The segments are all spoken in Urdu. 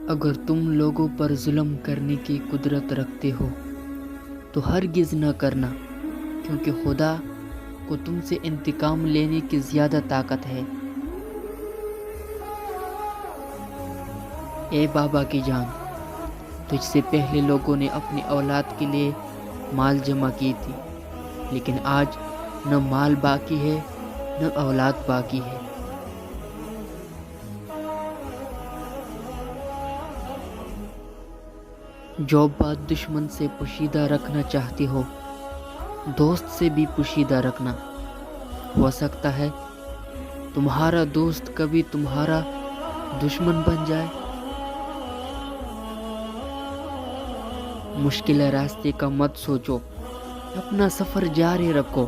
اگر تم لوگوں پر ظلم کرنے کی قدرت رکھتے ہو تو ہرگز نہ کرنا، کیونکہ خدا کو تم سے انتقام لینے کی زیادہ طاقت ہے۔ اے بابا کی جان، تجھ سے پہلے لوگوں نے اپنی اولاد کے لیے مال جمع کی تھی، لیکن آج نہ مال باقی ہے نہ اولاد باقی ہے۔ جو بات دشمن سے پوشیدہ رکھنا چاہتے ہو، دوست سے بھی پوشیدہ رکھنا۔ ہو سکتا ہے تمہارا دوست کبھی تمہارا دشمن بن جائے۔ مشکل راستے کا مت سوچو، اپنا سفر جاری رکھو۔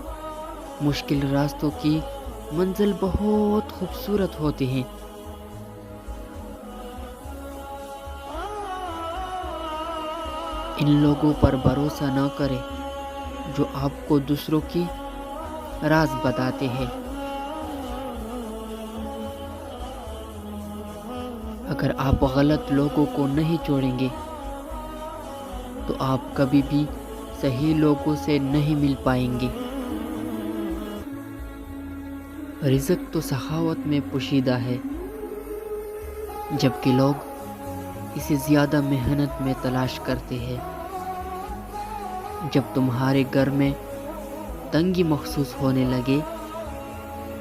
مشکل راستوں کی منزل بہت خوبصورت ہوتی ہیں۔ ان لوگوں پر بھروسہ نہ کرے جو آپ کو دوسروں کی راز بتاتے ہیں۔ اگر آپ غلط لوگوں کو نہیں چھوڑیں گے تو آپ کبھی بھی صحیح لوگوں سے نہیں مل پائیں گے۔ رزق تو سخاوت میں پوشیدہ ہے، جبکہ لوگ اسے زیادہ محنت میں تلاش کرتے ہیں۔ جب تمہارے گھر میں تنگی محسوس ہونے لگے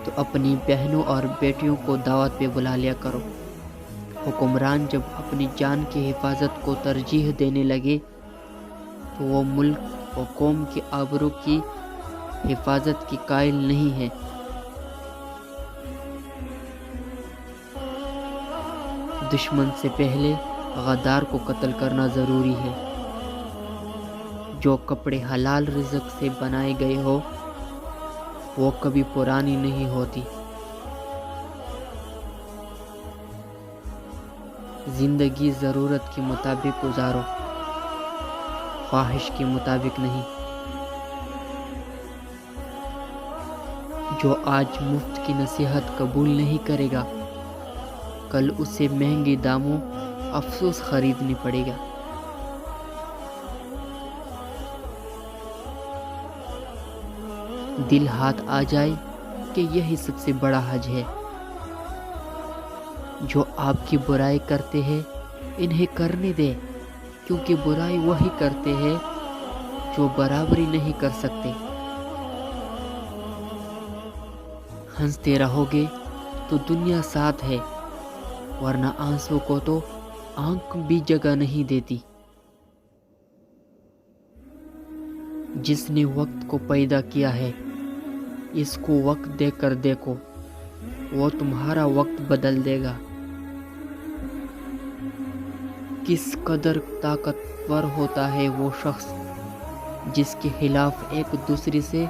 تو اپنی بہنوں اور بیٹیوں کو دعوت پہ بلا لیا کرو۔ حکمران جب اپنی جان کی حفاظت کو ترجیح دینے لگے تو وہ ملک و قوم کی آبرو کی حفاظت کی قائل نہیں ہے۔ دشمن سے پہلے غدار کو قتل کرنا ضروری ہے۔ جو کپڑے حلال رزق سے بنائے گئے ہو وہ کبھی پرانی نہیں ہوتی۔ زندگی ضرورت کے مطابق گزارو، خواہش کے مطابق نہیں۔ جو آج مفت کی نصیحت قبول نہیں کرے گا، کل اسے مہنگے داموں افسوس خریدنی پڑے گا۔ دل ہاتھ آ جائے کہ یہی سب سے بڑا حج ہے۔ جو آپ کی برائی کرتے ہیں انہیں کرنے دے، کیونکہ برائی وہی کرتے ہیں جو برابری نہیں کر سکتے۔ ہنستے رہو گے تو دنیا ساتھ ہے، ورنہ آنسوں کو تو آنکھ بھی جگہ نہیں دیتی۔ جس نے وقت کو پیدا کیا ہے اس کو وقت دے کر دیکھو، وہ تمہارا وقت بدل دے گا۔ کس قدر طاقتور ہوتا ہے وہ شخص جس کے خلاف ایک دوسرے سے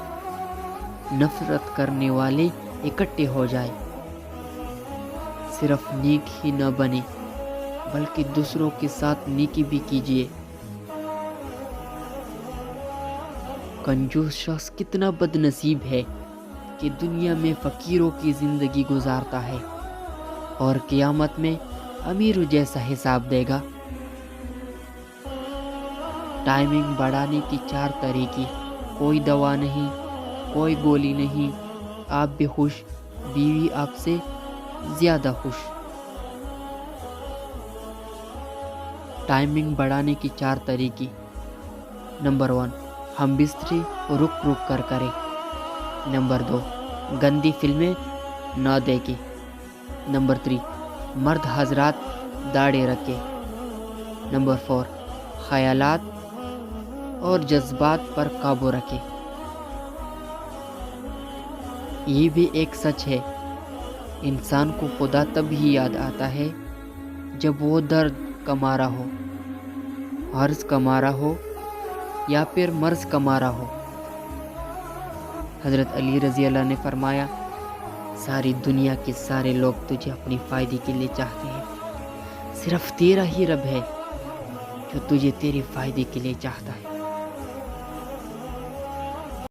نفرت کرنے والے اکٹھے ہو جائے۔ صرف نیک ہی نہ بنے بلکہ دوسروں کے ساتھ نیکی بھی کیجیے۔ کنجوس شخص کتنا بد نصیب ہے کہ دنیا میں فقیروں کی زندگی گزارتا ہے اور قیامت میں امیروں جیسا حساب دے گا۔ ٹائمنگ بڑھانے کی 4 طریقے۔ کوئی دوا نہیں، کوئی گولی نہیں، آپ بھی خوش، بیوی آپ سے زیادہ خوش۔ ٹائمنگ بڑھانے کی 4 طریقے۔ نمبر 1، ہم بستری رک رک کر کریں۔ نمبر 2، گندی فلمیں نہ دیکھیں۔ نمبر 3، مرد حضرات داڑھی رکھیں۔ نمبر 4، خیالات اور جذبات پر قابو رکھیں۔ یہ بھی ایک سچ ہے، انسان کو خدا تب ہی یاد آتا ہے جب وہ درد کا مارا ہو، عرض کا مارا ہو یا پھر مرض کا مارا ہو۔ حضرت علی رضی اللہ نے فرمایا، ساری دنیا کے سارے لوگ تجھے اپنی فائدے کے لیے چاہتے ہیں، صرف تیرا ہی رب ہے جو تجھے تیرے فائدے کے لیے چاہتا ہے۔